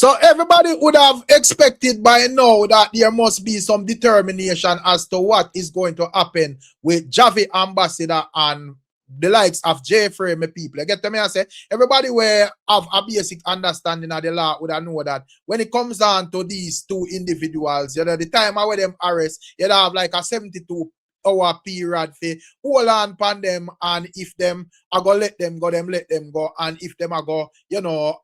So everybody would have expected by now that there must be some determination as to what is going to happen with Jahvy ambassador and the likes of Jafrey, my people. You get to me? I say everybody will have a basic understanding of the law would know that when it comes down to these two individuals, you know, the time I them arrest, you have like a 72-hour period for hold on upon them, and if them I go let them go, and if them I go, you know,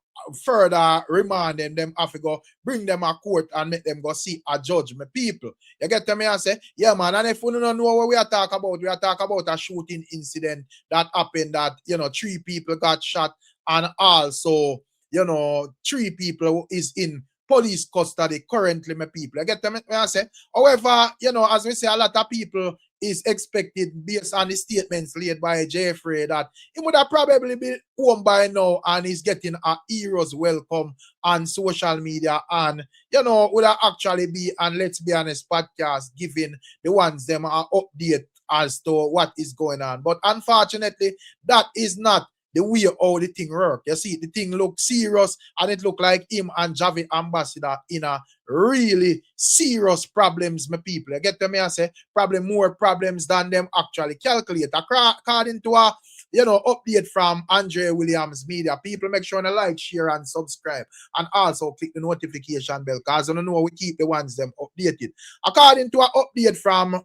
further remand them have to go bring them a court and make them go see a judge, my people. You get to me and say, yeah, man, and if you don't know what we are talking about, we are talking about a shooting incident that happened that, you know, 3 people got shot, and also, you know, 3 people is in police custody currently, my people. You get to me and say, however, you know, as we say, a lot of people is expected based on the statements laid by Jafrey that he would have probably been home by now and he's getting a hero's welcome on social media, and you know would have actually be, and let's be honest, podcast giving the ones them an update as to what is going on. But unfortunately, that is not the way how the thing work. You see, the thing look serious, and it look like him and Jahvy ambassador in a really serious problems, my people. You get to me? I say probably more problems than them actually calculate. According to a, you know, update from Andre Williams Media, people make sure to like, share, and subscribe, and also click the notification bell, because you don't know we keep the ones them updated. According to an update from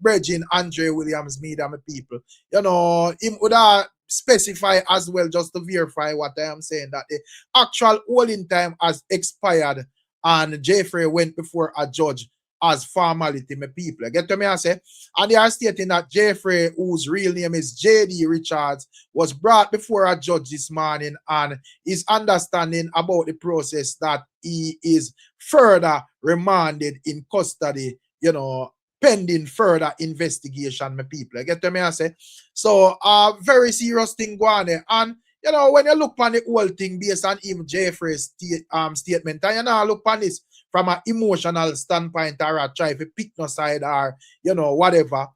Breakin Andre Williams Media, my people, you know, him would have specify as well, just to verify what I am saying, that the actual holding time has expired and Jafrey went before a judge as formality, my people. You get to me? I say, and they are stating that Jafrey, whose real name is J.D. Richards, was brought before a judge this morning, and his understanding about the process that he is further remanded in custody, you know, pending further investigation, my people. You get to me? I say, so a very serious thing going on there. And you know, when you look on the whole thing based on even Jafrey's statement, and you know, look on this from an emotional standpoint, or try to pick no side, or you know, whatever,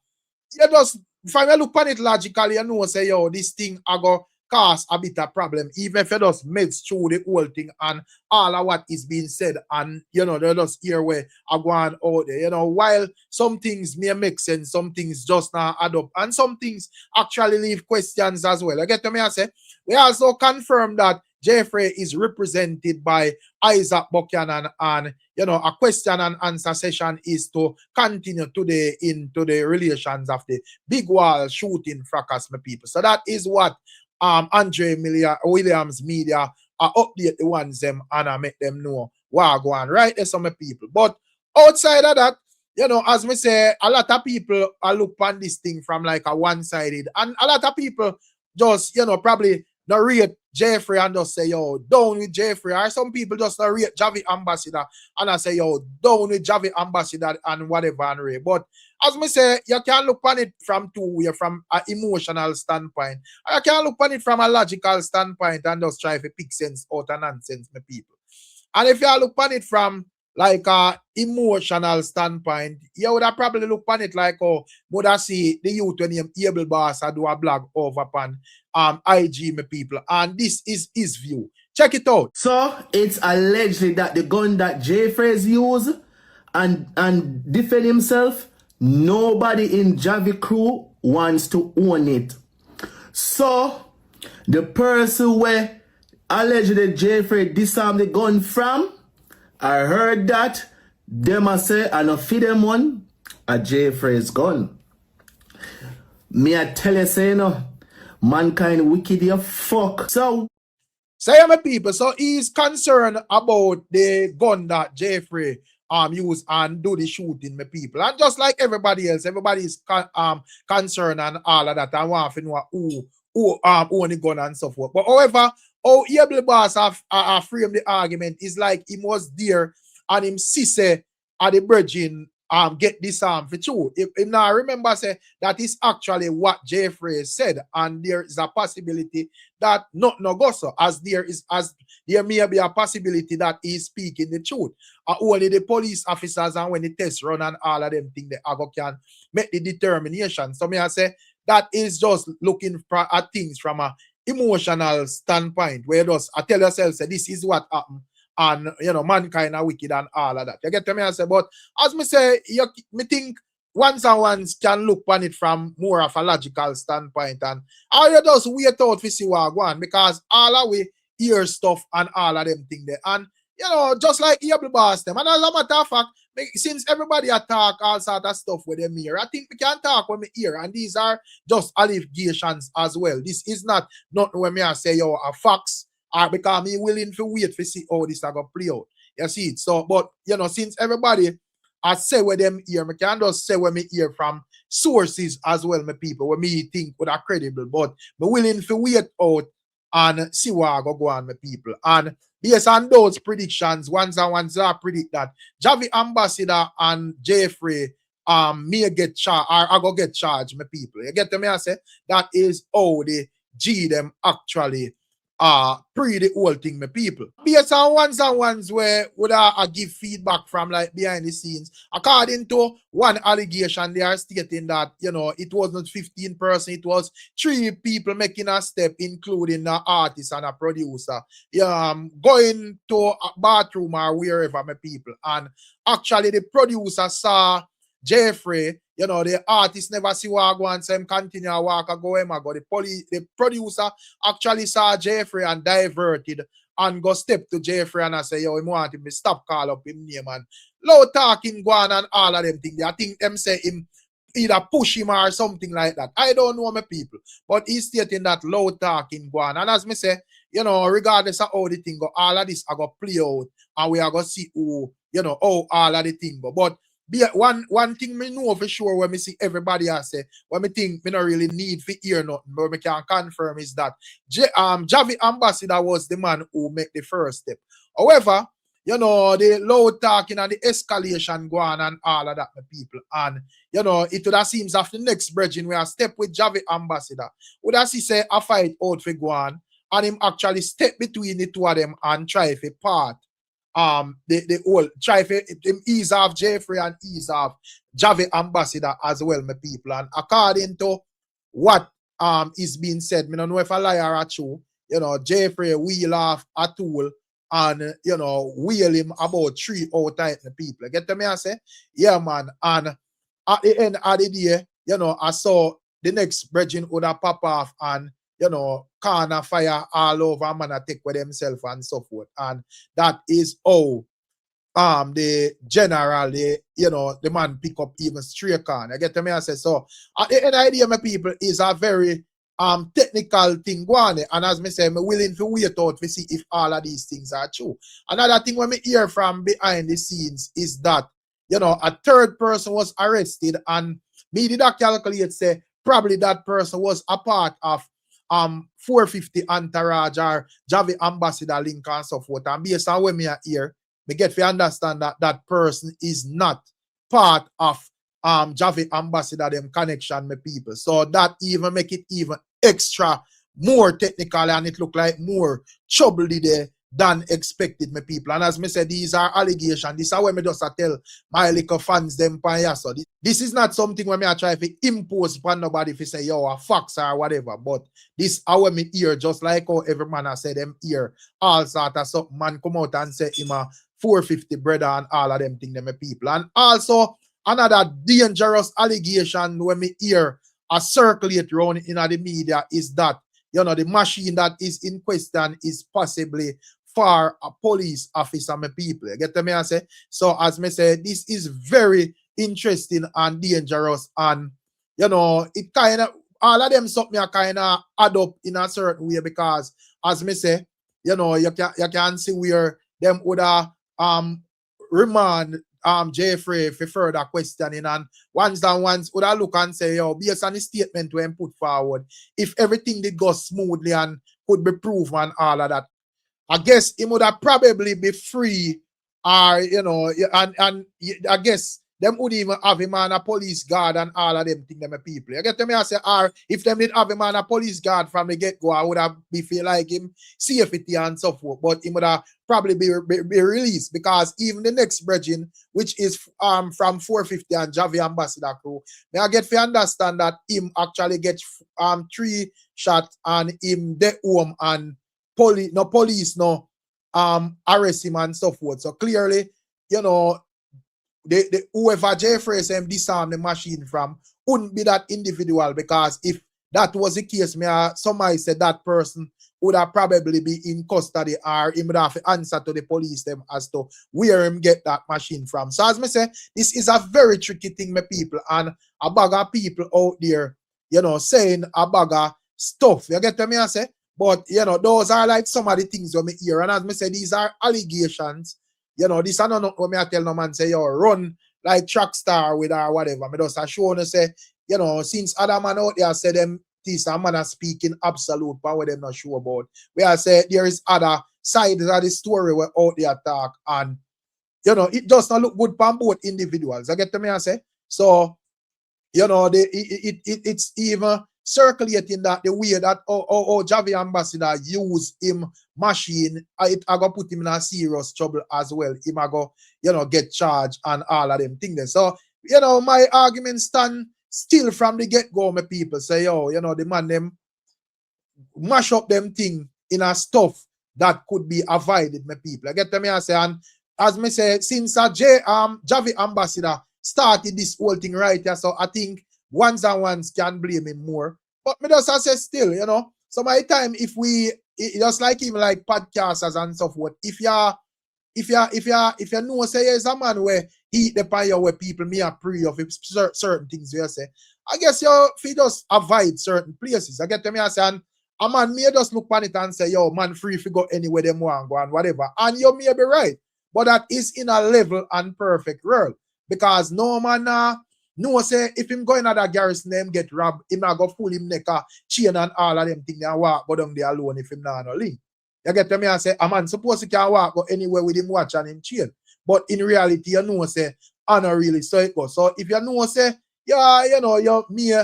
you just, if I look on it logically, you know, say, yo, this thing I go cause a bit of problem, even if you just meds through the whole thing and all of what is being said, and you know, they just hear where I go on out there. You know, while some things may make sense, some things just not add up, and some things actually leave questions as well. I get to me, I say, we also confirm that Jafrey is represented by Isaac Buchanan, and you know, a question and answer session is to continue today into the relations of the big wall shooting fracas, my people. So that is what Andre Williams Media update the ones them and make them know what go on right there, some people. But outside of that, you know, as we say, a lot of people look on this thing from like a one-sided, and a lot of people just, you know, probably not rate Jafrey and just say, yo, down with Jafrey. Or some people just not rate Jahvy ambassador and I say, yo, down with Jahvy ambassador and whatever and rate. But as we say, you can look on it from two ways, from an emotional standpoint. Or you can look on it from a logical standpoint and just try to pick sense out of nonsense, my people. And if you look on it from like a emotional standpoint, you would have probably look on it like, oh, would I see the youth when him able boss I do a blog over upon IG, my people, and this is his view. Check it out. So it's alleged that the gun that Jafrey's used and defend himself, nobody in Jahvy crew wants to own it. So the person where allegedly Jafrey disarmed the gun from, I heard that them a say and a feed them one a Jafrey's gun. Me I tell you, say, you know, mankind wicked, you fuck. So say, my people, so he's concerned about the gun that Jafrey use and do the shooting, my people. And just like everybody else, everybody is concerned and all of that, and want to know who own the gun and so forth. But however, how able boss have framed the argument is like he was there and him say at the Breakin get disarmed for true. If now remember say that is actually what Jafrey said, and there is a possibility that not no go so, as there may be a possibility that he's speaking the truth. Only the police officers and when the test run and all of them think the AGO can make the determination. So me I say that is just looking at things from a emotional standpoint, where just I tell yourself say this is what happened, and mankind are wicked and all of that. You get to me? I say, but as me say, me think once and once can look on it from more of a logical standpoint, and all you just wait out to see what go on, because all of we hear stuff and all of them thing there. And just like the boss them. And as a matter of fact, since everybody attack all sort of stuff with them here, I think we can talk when we hear, and these are just allegations as well. This is not nothing when me I say a facts, or because me willing to wait to see how this are gonna play out. You see it. So, but since everybody I say with them here, me can just say when me hear from sources as well, my people, when me think would are credible, but me willing to wait out and see what I go on, my people. And based on those predictions, once I predict that Jahvy Ambassador and Jafrey may get charged, or I go get charged, my people. You get to me? I say that is how the G them actually pre the whole thing, my people. Based on ones where would I give feedback from like behind the scenes. According to one allegation, they are stating that it wasn't 15 person, it was 3 people making a step, including an artist and a producer. Going to a bathroom or wherever, my people. And actually the producer saw Jafrey, the artist never see what go and say him continue to walk or go him or go. The producer actually saw Jafrey and diverted and go step to Jafrey and I say, yo, him want him to stop call up him name and low talking go on and all of them things. I think them say him either push him or something like that. I don't know, my people. But he's stating that low talking go on. And as me say, regardless of how the thing go, all of this are going to play out and we are going to see who, how all of the thing go. But one thing me know for sure when me see everybody I say, when me think me not really need to hear nothing, but me can confirm is that Jahvy Ambassador was the man who make the first step. However, the loud talking and the escalation go on and all of that, my people. And it would have seems after the next bridging we are step with Jahvy Ambassador. Would have see say a fight out for go on and him actually step between the two of them and try to part. The whole try to ease off Jafrey and ease off Jahvy Ambassador as well, my people. And according to what is being said, I don't know if a liar or true, Jafrey wheel off a tool and wheel him about 3 out of people. Get to me I say? Yeah, man. And at the end of the day, I saw the next bridging would have pop off and corner fire all over, man, take with themselves and so forth. And that is how the general, the man pick up even straight can. I get to me, I say, so at the end idea, my people, is a very technical thing going on. And as me say, I'm willing to wait out to see if all of these things are true. Another thing when me hear from behind the scenes is that, a third person was arrested and me did not calculate, say, probably that person was a part of 450 entourage or Jahvy Ambassador link and so forth. And based on when me are here, me get to understand that that person is not part of Jahvy Ambassador them connection, my people. So that even make it even extra more technical and it look like more trouble there than expected, my people. And as me said, these are allegations. This is where me just tell my little fans them pan here. So this is not something where me I try to impose upon nobody if you say yo a facts or whatever. But this is how me hear, just like how every man I say them hear all sort of something man come out and say him a 450 brother and all of them thing them, my people. And also another dangerous allegation when me hear a circulate around in the media is that the machine that is in question is possibly for a police officer, my people. You get to me I say? So as me say, this is very interesting and dangerous, and it kind of all of them something kind of add up in a certain way, because as me say, you can see where them would remand Jafrey for further questioning, and once would I look and say, yo, based on the statement when put forward, if everything did go smoothly and could be proven and all of that, I guess he would have probably be free, or and I guess them would even have him on a police guard and all of them thing them people. You get to me? I say, or if them did have him on a police guard from the get-go, I would have be feel like him safety and so forth. But he would have probably be released, because even the next bridging, which is from 450 and Jahvy Ambassador crew, I get to understand that him actually get 3 shots and him dead home and police no arrest him and so forth. So clearly, you know, whoever Jeffrey said disarm the machine from wouldn't be that individual, because if that was the case, somebody said that person would have probably be in custody, or he would have to answer to the police them as to where him get that machine from. So as me say, this is a very tricky thing, my people, and a bag of people out there, you know, saying a bag of stuff. You get me I say? But you know, those are like some of the things you me hear. And as me say, these are allegations. You know, this is not what me I tell no man say, yo, run like track star with or whatever. Me just show no say, you know, since other man out there say them this a man are speaking absolute but what them not sure about. We are say there is other sides of the story where out there talk, and you know, it does not look good for both individuals. I get to me I say. So, you know, it's even circulating that the way that Jahvy ambassador use him machine, it I go put him in a serious trouble as well. Him I go, you know, get charged and all of them things. So, you know, my argument stand still from the get-go, my people say, yo, you know, the man them mash up them thing in a stuff that could be avoided, my people. I get to me I say, and as me say, since Jahvy ambassador started this whole thing right here, so I think ones and ones can blame him more. But me just say still, you know, so my time if we just like even like podcasters and so forth, if you know say there's a man where he the fire where people me are pre of certain things you say, I guess you just avoid certain places. I get to me I say, and a man may just look on it and say, yo, man free if you go anywhere them want go and whatever. And you may be right. But that is in a level and perfect world. Because no man no say if him going at that garrison them get robbed, him not go fool him neck chain and all of them things and walk go down there alone if him not no link. You get to me and say a man suppose he can walk go anywhere with him watch and him chain. But in reality, you know say I not really so it goes. So if you know say, yeah, you know, you may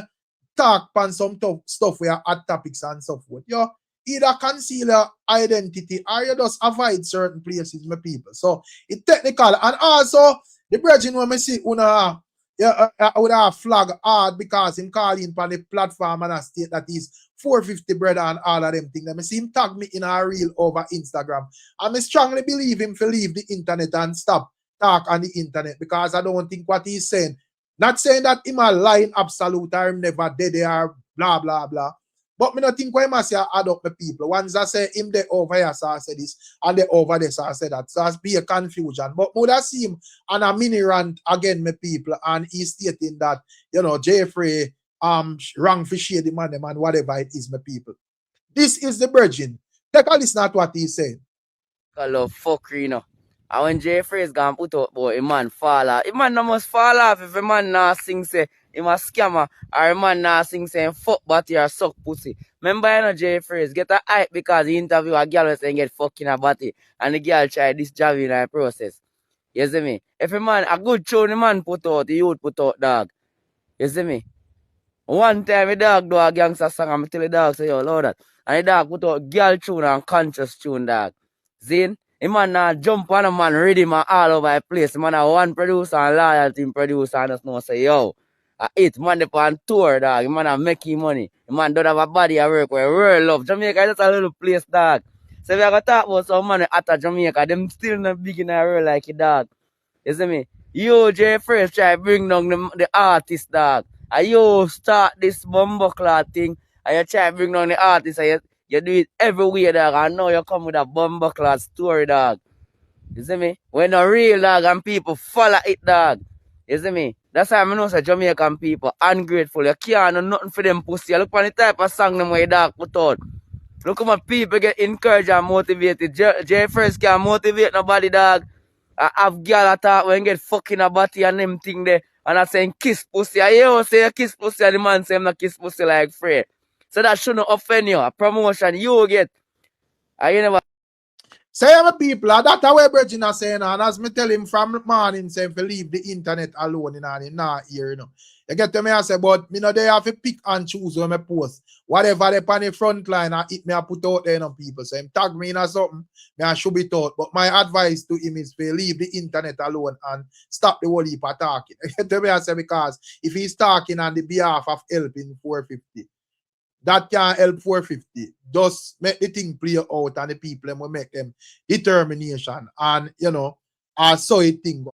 talk on some tough stuff where hot topics and so forth. You either conceal your identity or you just avoid certain places, my people. So it's technical. And also the brethren when me see una would have flag hard because him call in on the platform and a state that is 450 brother and all of them things. I see him tag me in a reel over Instagram. And I strongly believe him to leave the internet and stop talk on the internet, because I don't think what he's saying. Not saying that him a lying absolute or him never dead or blah blah blah. But me not think why must you add up the people. Once I say him there over here, so I say this, and they over there, so I say that. So it's be a confusion. But would I see him on a mini rant again, my people, and he's stating that, you know, Jafrey wrong for shade the man and whatever it is, my people. This is the virgin. Take a listen at what he's saying. I love fuckery, you know. And when Jafrey is gone put out boy, a man fall off. A man no must fall off if a man not sing say him a scammer, or a man not sing say fuck body or suck pussy. Remember you know Jafrey get a hype because he interview a girl and say get fucking a body, and the girl try this Jahvy in the process. You see me? If a man a good tune the man put out, the youth put out dog. You see me? One time the dog do a gangster song and I tell the dog say yo loud that. And the dog put out girl tune and conscious tune dog. Zin? The man jump on a man rhythm and all over the place. The man a one producer and loyalty producer and just know say yo. It man dey on tour dog. The man a making money. The man don't have a body at work where real love. Jamaica is just a little place dog. So we are gonna talk about some man at Jamaica. Them still not big in a real like it dog. You see me? You Jafrey try bring down the artist dog. And you start this bumbleclad thing and you try bring down the artist and you do it everywhere dog, and now you come with a bumbleclad story dog. You see me? When a real dog and people follow it dog. You see me? That's why I know say Jamaican people ungrateful. You can't do nothing for them pussy. You look on the type of song them where dog put out. Look how much people get encouraged and motivated. Jafrey can't motivate nobody dog. I have girl attack when get fucking a body and them thing there. And I saying kiss pussy. I hear you say you kiss pussy and the man say I'm not kiss pussy like Frey. So that shouldn't offend you. A promotion you get. I you never. Say my people, that's the way Bridget is saying, and as me tell him from the morning, say to leave the internet alone in not here, you know. You get to me, I say, but me know they have to pick and choose when I post. Whatever they on the front line, it me I put out there, you know, people. So him tag me in something, me I should be taught. But my advice to him is to leave the internet alone and stop the whole heap of talking. You get to me, I say, because if he's talking on the behalf of helping 450, that can help 450. Just make the thing play out and the people will make them determination. And I saw it thing go.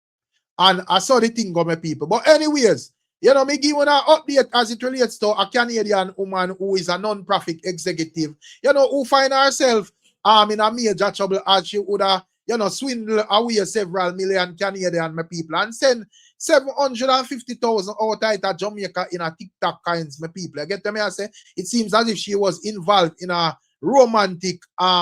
And I saw the thing go, my people. But anyways, me give you an update as it relates to a Canadian woman who is a non-profit executive, who find herself in a major trouble as she would have, swindle away several million Canadian my people and send 750,000 out of Jamaica in a TikTok kinds my people. You get me? I say it seems as if she was involved in a romantic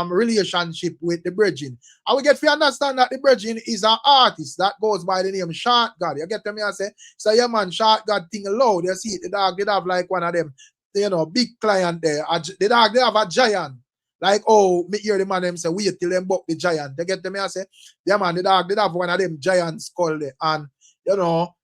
relationship with the Breakin. And we get to understand that the Breakin is an artist that goes by the name Short God. You get me? I say, so yeah man, Short God thing loud. You see the dog did have like one of them, big client there. The dog they have a giant. Like, oh, me hear the man them say, wait till them buck the giant. You get me? I say, yeah man, the dog did have one of them giant skull there. And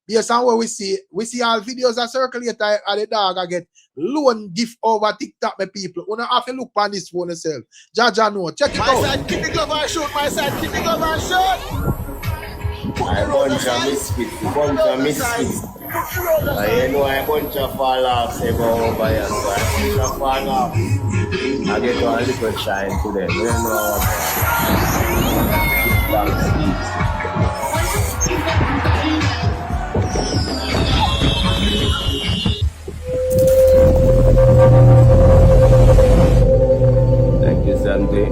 based on what we see all videos that circulate at the dog I get loan gift over TikTok my people. You have to look on this phone yourself. Jaja know. Check it out. My side, keep the glove and shoot. My side, keep the glove and shoot. I bunch of misfits. I know a bunch of fall offs over here, so I bunch of fall off. I get a little shine to them. You know Thank you, Sandy.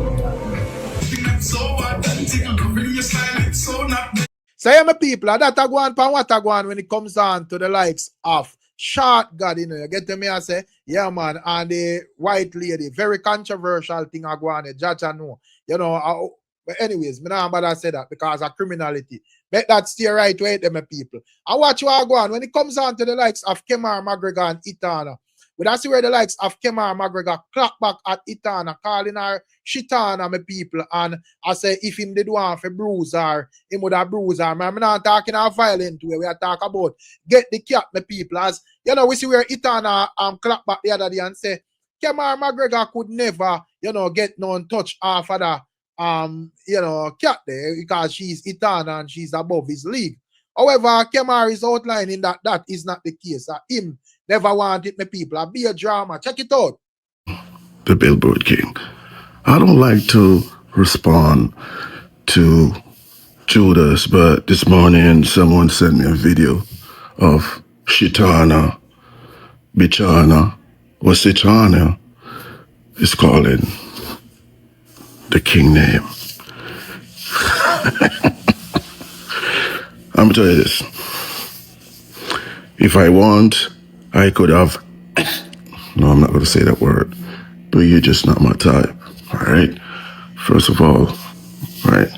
So yeah, my people, that I go on pan what I go on when it comes on to the likes of Short God, you get to me, I say, yeah man, and the white lady, very controversial thing I go on, Jaja know, but anyways, me not bother say that because of criminality. Make that stay right way, them my people. I watch you all go on when it comes on to the likes of Kemar McGregor and Itana. But that's where the likes of Kemar McGregor clap back at Itana, calling her Shitana, my people. And I say, if him did one for bruise her, him would have bruise her. I'm not talking a violent way. We are talking about get the cat, my people. As we see where Itana clap back the other day and say, Kemar McGregor could never, get no touch off of that cat there because she's Itana and she's above his league. However, Kemar is outlining that that is not the case. Him never wanted my people. I be a drama. Check it out. The Billboard King. I don't like to respond to Judas, but this morning someone sent me a video of Shitana, Bichana, or Sichana is calling the king name. I'm gonna tell you this. If I want, I could have. No, I'm not gonna say that word. But you're just not my type. All right. First of all, right.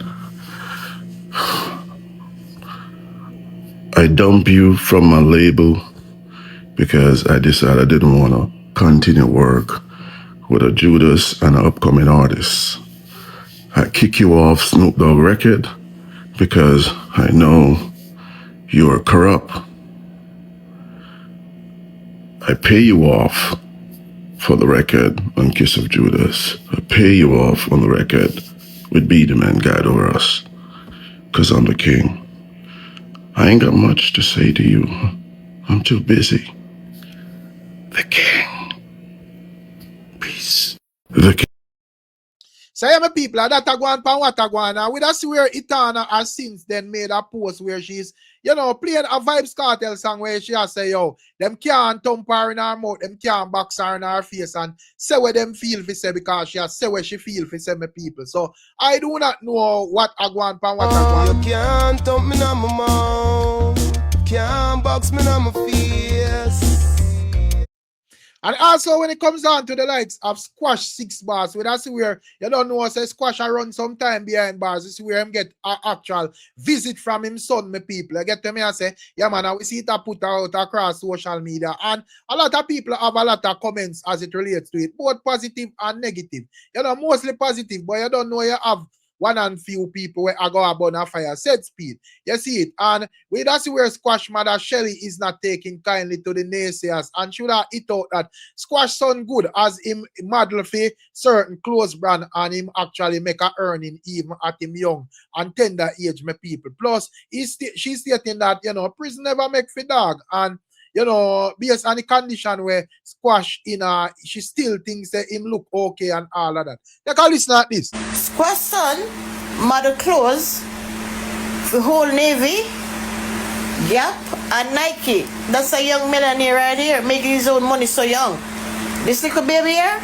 I dump you from my label because I decided I didn't want to continue work with a Judas and an upcoming artist. I kick you off Snoop Dogg record because I know you are corrupt. I pay you off for the record on Kiss of Judas. I pay you off on the record with Be the Man Guide Over Us because I'm the king. I ain't got much to say to you. I'm too busy. The king. Peace. The king. So yeah, my people, that I go on pan what I go on. And we that's where Itana has since then made a post where she's, playing a Vibes Cartel song where she has say, them can't thump her in her mouth, them can't box her in her face and say what them feel for say because she has say what she feel for say my people. So I do not know what I go on pan what I go on. You can't thump me in my mouth, can't box me in my face. And also when it comes down to the likes of Squash 6 bars, where that's where you don't know say Squash I run some time behind bars. This is where him get an actual visit from him son, my people. I get to me and say, yeah man, I will see it put out across social media. And a lot of people have a lot of comments as it relates to it, both positive and negative. Mostly positive, but you don't know you have one and few people where I go about a fire set speed. You see it. And that's where Squash mother Shelly is not taking kindly to the naysayers and should have it out that Squash sound good as him model for certain clothes brand and him actually make a earning even at him young and tender age, my people. Plus, she's stating that, prison never make for dog. And you know, based on the condition where Squash in she still thinks that him look okay and all of that. Take a listen at this. Squash son, mother clothes, the whole Navy, Gap, and Nike. That's a young millionaire right here, making his own money so young. This little baby here,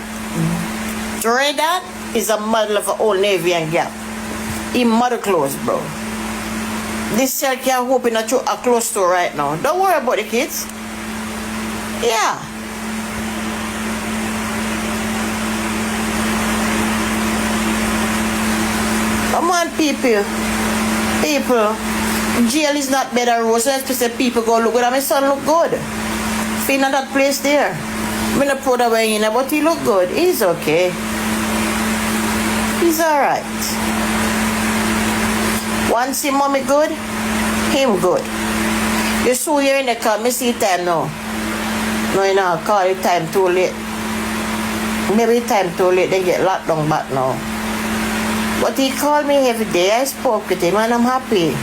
Jordan, is a model of Old Navy and Gap. He mother clothes, bro. This child can't open a clothes store right now. Don't worry about the kids. Yeah. Come on, people. People. Jail is not better road, so especially people go look good. And my son look good. Feel in that place there. I'm not proud of him, but he look good. He's okay. He's alright. Once him mommy good, him good. You saw here in the car, me see time now. No, you know, call it time too late. Maybe time too late, they get locked down back now. But he called me every day, I spoke with him and I'm happy.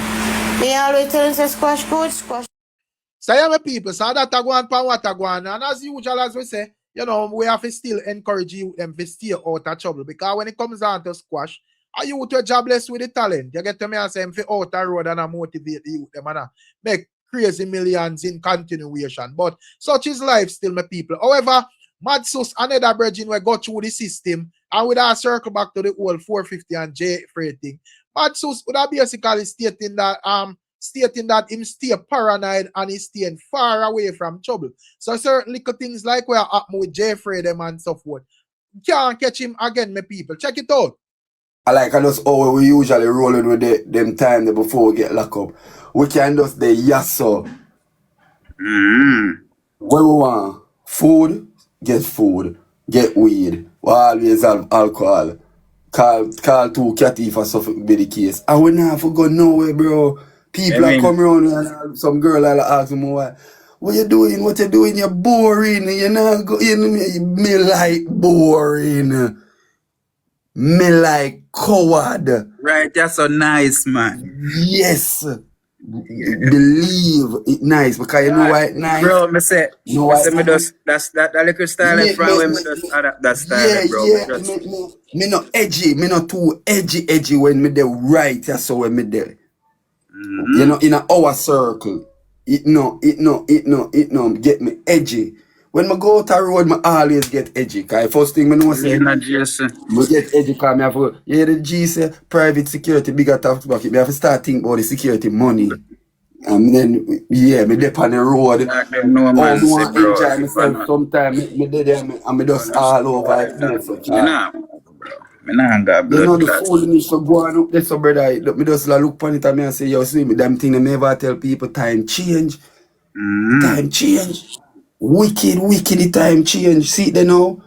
Me always tell him, say, Squash good, Squash. So yeah, my people, so that I go on pan what I go on. And as usual, as we say, you know, we have to still encourage you them to stay out of trouble. Because when it comes down to Squash, are you to jobless with the talent? You get to me and say, if you out the road and I motivate the youth, them and make crazy millions in continuation. But such is life still, my people. However, Madsus, another virgin will go through the system and with our circle back to the old 450 and Jafrey thing. Madsus would have basically stating that him stay paranoid and he's staying far away from trouble. So certain little things like what happened with Jafrey them and so forth. Can't catch him again, my people. Check it out. I just how we usually rolling with them time before we get locked up. We can just the yasso. What we want? Food, get weed. We always have alcohol. Call two catty for something be the case. And we not for go nowhere, bro. People are come around and some girl like ask me what you doing? What you doing? You're boring. You know, me like boring. Me like coward. Right, that's so nice, man. Yes. Believe it nice because you know why it nice? Bro, me say me nice? that's that little style from when me just adapt that style, bro. Me not edgy, me not too edgy when me there right, that's so when me there. You know, in our circle, it no get me edgy. When I go out the road, I always get edgy. Because first thing I know say, I get edgy because I have to, the G say, private security, bigger tax bucket. I have to start thinking about the security money. And then, me dip on the road. No man I want to enjoy myself sometimes. Me there and me just all over the place. Me nah got blood. You know the foolishness for going up there, so brother. Me just look upon it and me and say, yo, see me, damn thing, I never tell people time change. Time change. Wicked the time change. See it there now.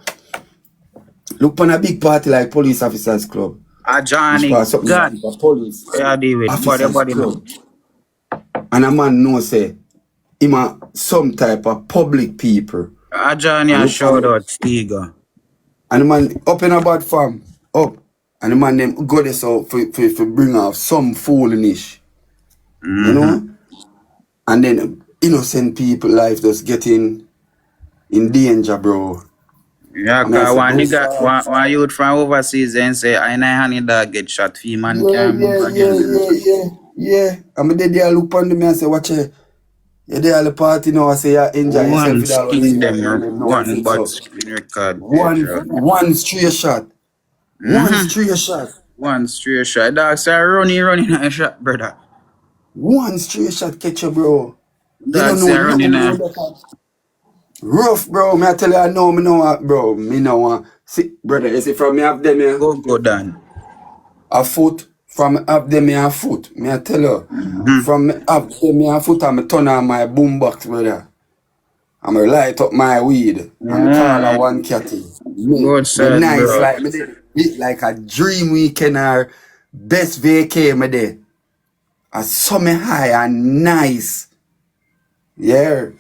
Look on a big party like Police Officers Club. Johnny gun. Police Officers Club. And a man knows say him a some type of public people. Johnny a shout out Stiga. And the man up in a bad farm. Up. And the man them go there so for bring off some foolishness. You know? And then innocent people life just getting in danger, bro. Yeah, cause one nigga, one youth from overseas and say, I ain't honey dog get shot, few man can't move again. Yeah. I'm there look on them and say, watch it. You're there at the party now, I say, yeah, enjoy yourself. One but screen record. One straight shot. One straight shot. One straight shot. Dog say, running a shot, brother. One straight shot catch you, bro. Dog say, running a... Rough, bro. Me I tell you, I know, me know what, bro. Me know what. See, brother, you see from me up them here. Go down. A foot. From up them here a foot. Me I tell you. From me up them here a foot and me turn on my boombox, brother. And me light up my weed. And call a one catty. Me nice, bro. Like me did like a dream weekend or best vacay me there. I saw me high and nice. Yeah.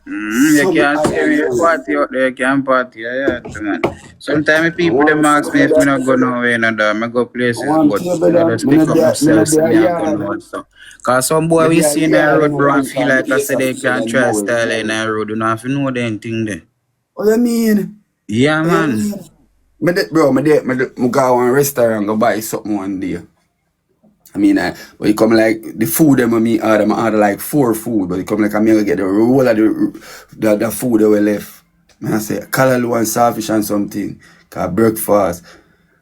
You Some can't see other me man. party out there, you can't party, yeah, man. Sometimes I people them want ask me something if me that not go nowhere, and I go I places, want but to you know, brother. just pick up Me myself, not see there me and go yard. no so. Cause some boy Me we there see in the yard, you road, know, bro, and one feel time the like I place say of they said can I try know it, style in man. the road, you know, if you know them thing there. What you mean? Yeah, What you man. mean? Me go one restaurant go buy something one day. I mean, but it come like the food them me order like 4 food, but it come like I may get the roll of the food that we left. Man, I say callaloo and saltfish and something, cause breakfast.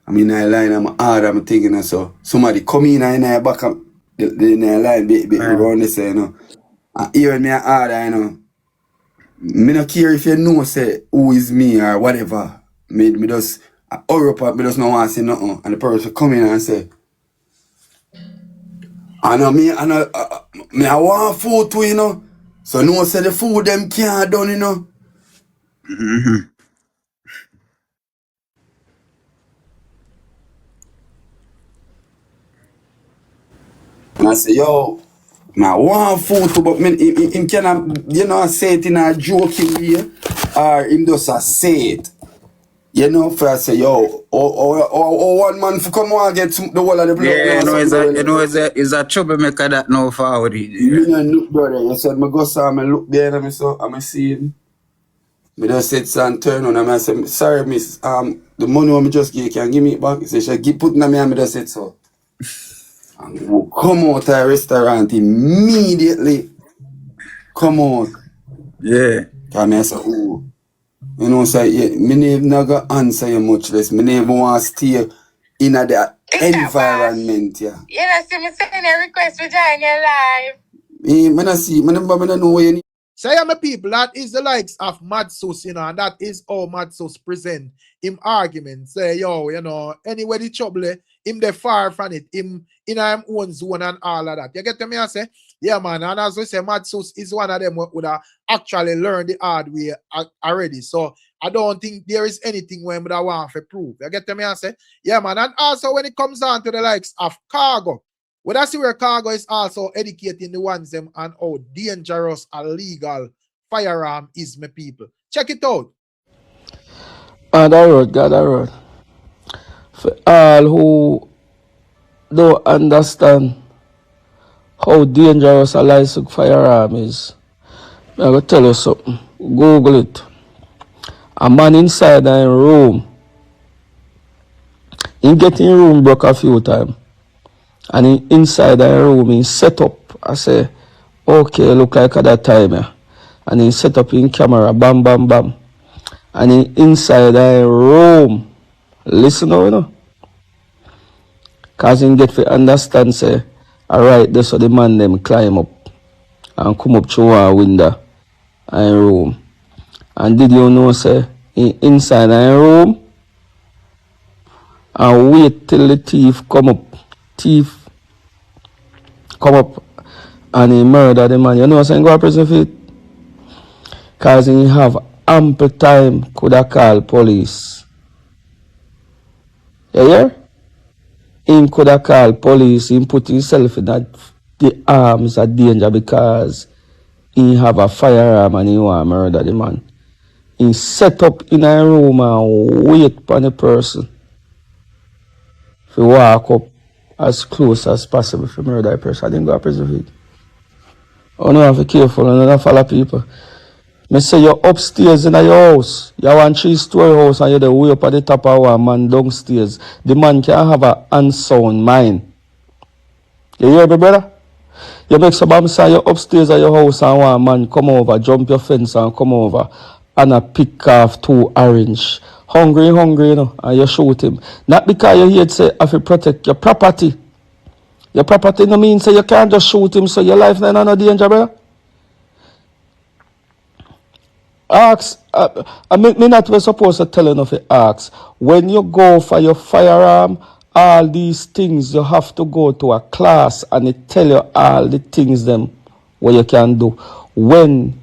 I mean, I line I'm I'm thinking and so somebody come in and I back up the line Right. around this, you know. And even me I order, you know. Me not care if you know say who is me or whatever. Me just hurry up, me just not want to say nothing. And the person come in and say, I want food too, you know. So no say the food them can't done, you know. Mm-hmm. And I say, yo, I want food too, but him cannot, you know, say it in a joking way, or him just say it. You know, for I say, yo, one man for come on get the whole of the block Yeah, now, something that you know, it's a troublemaker that now forward it. me no look, brother. You said, me go saw me look there and I saw, and I see him. Me just said, son, turn on, and I said, sorry, miss, the money I just give, can give me it back? He said, she keep putting on me, and I just said so. And we come out of the restaurant immediately. Come out. Yeah. Cause I said, oh, you know, say, yeah, me never go answer you much less. Me never want to stay in the environment, yeah. You know, see me sending a request to join your live. Me not see, me never know where you need. Say, my people, that is the likes of Madsus, you know, and that is how Madsus present him argument. Say, yo, you know, anyway the trouble, him the far from it, him in him own zone and all of that. You get to me? I say, yeah, man, and as we say, Madsus is one of them who would have actually learned the hard way already. So I don't think there is anything when I want to prove. You get to me? I say, yeah, man, and also when it comes down to the likes of cargo, well, that's where cargo is also educating the ones them on how dangerous a legal firearm is, my people. Check it out. God, that road. For all who don't understand how dangerous a licensed firearm is, I'm going to tell you something. Google it. A man inside a room, he get in room broke a few times. And inside the room, he set up. I say, okay, look like at that time. Yeah. And he set up in camera, bam, bam, bam. And he inside the room, listen now, you know. Because he get to understand, say, alright, that's how the man them climb up and come up through a window and room. And did you know, say, he inside the room and wait till the thief come up. Thief come up and he murder the man. You know what I'm saying? Go to prison for it. Because he have ample time could have called police. You hear? He could have called police. He put himself in the arms of danger because he have a firearm and he want to murder the man. He set up in a room and wait for the person to walk up as close as possible to murder the person. I didn't go to prison for it. You have to be careful and not follow people. Me say you're upstairs in your house. You have a 3-story house and you're the way up at the top of one man downstairs. The man can have a unsound mind. You hear me, brother? You make somebody say you're upstairs at your house and one man come over, jump your fence and come over and a pick off 2 orange. Hungry, you know, and you shoot him. Not because you hear say have to protect your property. Your property no mean say you can't just shoot him so your life not in no danger, brother. Ask, me not was supposed to tell you enough to ask. When you go for your firearm, all these things you have to go to a class and it tell you all the things them what you can do when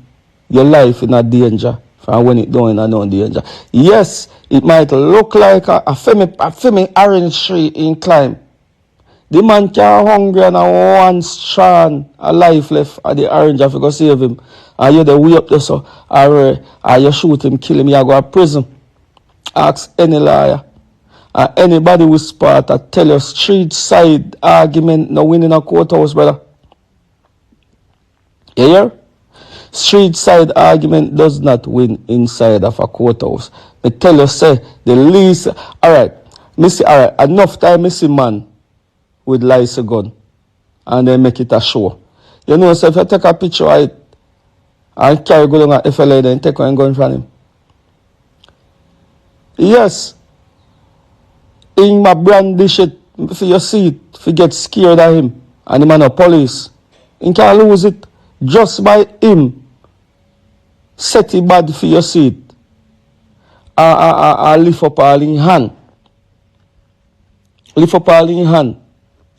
your life in a danger and when it don't in a no danger. Yes, it might look like a femi orange tree in climb. The man can't hungry and one strand a life left at the orange if you go save him. And you the way up there so or you shoot him, kill him, you go to prison. Ask any lawyer. And anybody who spot I tell you street side argument no win in a courthouse, brother. You hear? Street side argument does not win inside of a courthouse. I tell you, say, the least, alright, enough time I see man with license gun and then make it a show. You know, so if you take a picture of it and carry go down at FLA then take one gun from him. Yes, in my brandish it, if you see it, if you get scared of him and him and the police, he can lose it just by him. Set it bad for your seat. Lift up all in hand. Lift up all in hand.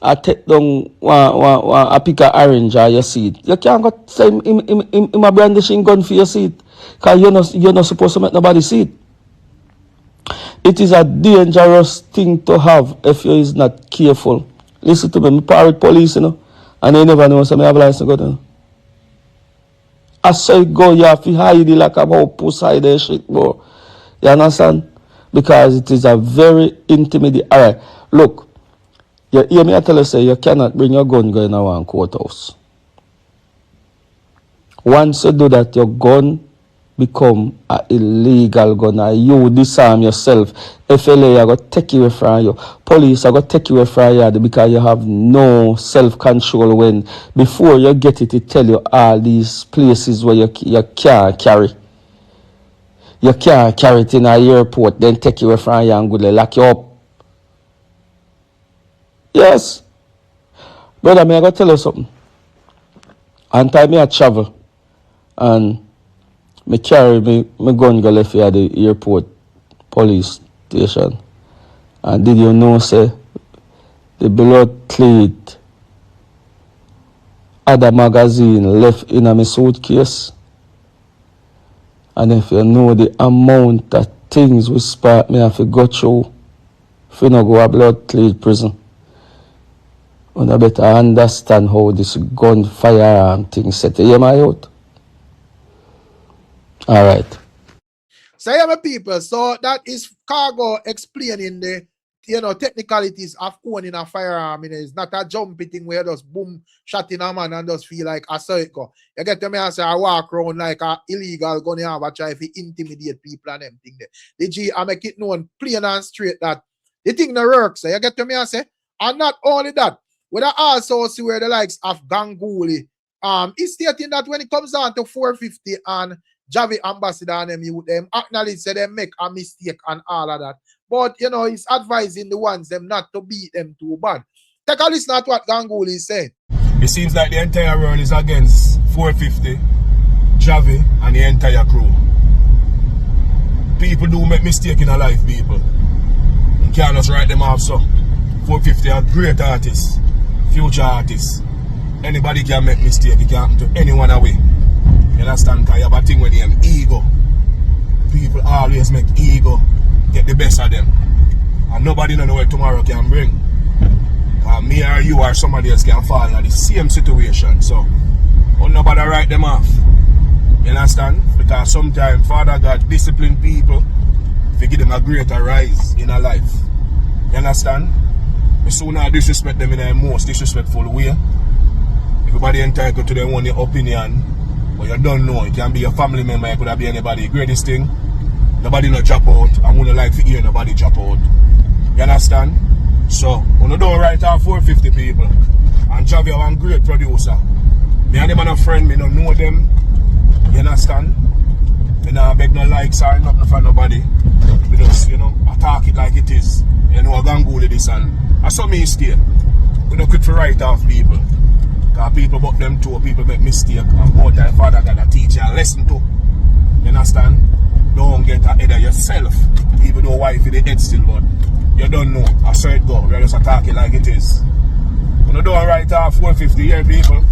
I take down a pick of orange or your seat. You can't go say him a brandishing gun for your seat. Because you're not supposed to make nobody see it. It is a dangerous thing to have if you is not careful. Listen to me, I'm part with police, you know. And they never know, so I have a license to go down. I say go, you have to hide it like about pussy hide that shit, bro. You understand? Because it is a very intimate. Alright, look. You hear me I tell you say you cannot bring your gun going to one courthouse. Once you do that, your gun become an illegal gun and you disarm yourself. FLA are going to take you away from you. Police are going to take you away from you because you have no self-control when before you get it, it tell you all these places where you can't carry. You can't carry it in an airport, then take you away from you and go lock you up. Yes. Brother, I'm going to tell you something. And time I travel and me carry my gun go left here at the airport police station. And did you know say the blood clot other magazine left in my suitcase? And if you know the amount of things we spark me have to go through if you not go a blood clot prison. And I better understand how this gun firearm thing set. You hear my out? All right. So yeah, my people, so that is Cargo explaining the technicalities of owning a firearm. It's not a jumpy thing where you just boom, shot in a man and just feel like I saw it go. You get to me and say I walk around like a illegal gun have a try to intimidate people and them thing there. The G I make it known plain and straight that the thing that works. So you get to me and say, and not only that, we also see where the likes of Ganguly is stating that when it comes down to 450 and Jahvy ambassador and them acknowledge say they make a mistake and all of that. But he's advising the ones them not to beat them too bad. Take a listen at what Ganguly is saying. It seems like the entire world is against 450, Jahvy, and the entire crew. People do make mistakes in their life, people. You can't just write them off so. 450 are great artists, future artists. Anybody can make mistakes, it can happen to anyone away. You understand? Because you have a thing with them, ego. People always make ego get the best of them. And nobody know where tomorrow can bring. Me or you or somebody else can fall in the same situation. So, nobody write them off. You understand? Because sometimes Father God discipline people to give them a greater rise in a life. You understand? We sooner disrespect them in a most disrespectful way. Everybody entitled to their own opinion. But you don't know. It can be your family member, it could have been anybody. Greatest thing, nobody no drop out. I wouldn't like to hear nobody drop out. You understand? So, when you don't write out 450 people, and Jahvy one great producer. Me and them are a friend, me don't know them. You understand? Me not beg no likes or nothing for nobody. We just, attack it like it is. You know, Ganguly this and that's what me stay. We don't quit to write off people. Because people but them too, people make mistake. And both their Father got a teacher and lesson too. You understand? Don't get ahead of yourself. Even though wife in the head still, but you don't know. I saw it go. We're just attacking like it is. When you don't write off 450 year people,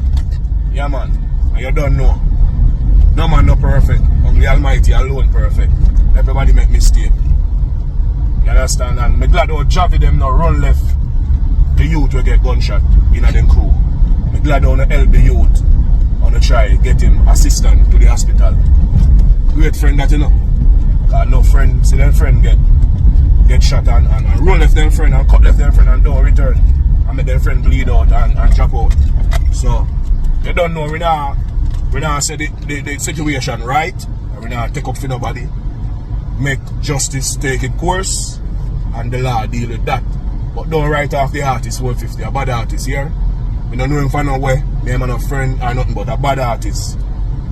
yeah man, and you don't know. No man not perfect. Only Almighty alone perfect. Everybody make mistake. You understand? And I'm glad how Jahvy them now run left to youth will get gunshot in a them crew. I'm glad I want to help the youth. I want to try get him assistant to the hospital. Great friend that you know. Got no friend, see them friend get shot and run left them friend and cut left them friend and don't return. And make them friend bleed out and drop out. So you don't know we now say the situation right. And we now take up for nobody. Make justice take its course and the law deal with that. But don't write off the artist 150, a bad artist here. We don't know him for no way. Me and a friend are nothing but a bad artist.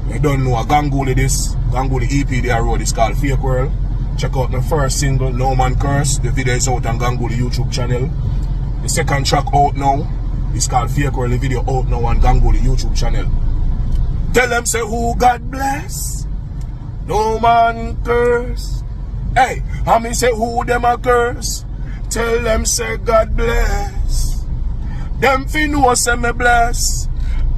You don't know a Ganguly this. Ganguly EP they wrote is called Fake World. Check out my first single, No Man Curse. The video is out on Ganguly YouTube channel. The second track out now. It's called Fake World. The video out now on Ganguly YouTube channel. Tell them say who God bless. No man curse. Hey, I me say who them a curse. Tell them say God bless. Them fi know say me bless.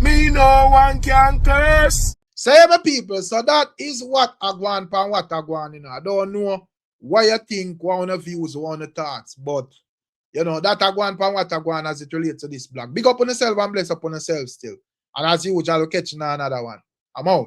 Me no one can curse. Say my people, so that is what I want and what I want, you know. I don't know what you think, what one of views, what one thoughts, but you know, that I want and what I want as it relates to this blog. Big up on yourself and bless up on yourself still. And as usual, I'll catch you in another one. I'm out.